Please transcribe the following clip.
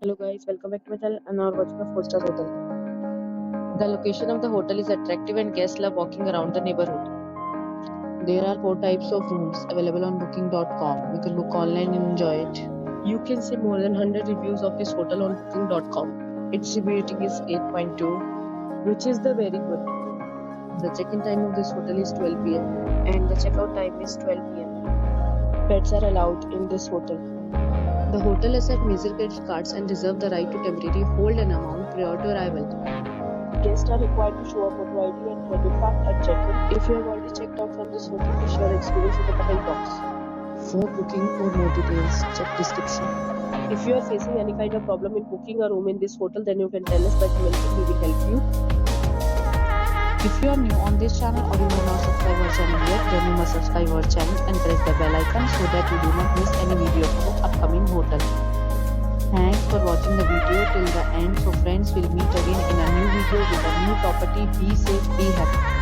Hello guys, welcome back to my channel and now we're watching a 4-star hotel. The location of the hotel is attractive and guests love walking around the neighborhood. There are 4 types of rooms available on booking.com. You can book online and enjoy it. You can see more than 100 reviews of this hotel on booking.com. Its review rating is 8.2, which is the very good. The check-in time of this hotel is 12 p.m. and the checkout time is 12 p.m. Pets are allowed in this hotel. The hotel accepts major credit cards and reserves the right to temporarily hold an amount prior to arrival. Guests are required to show a photo ID and credit card at check-in. If you have already checked out from this hotel, please share your experience in the comment box. For booking or more details, check description. If you are facing any kind of problem in booking a room in this hotel, then you can tell us by commenting. We will help you. If you are new on this channel or you have not subscribed our channel yet, then you must subscribe our channel and press the bell icon so that you do not miss any video of the upcoming hotel. Thanks for watching the video till the end. So friends, will meet again in a new video with a new property. Be safe, be happy.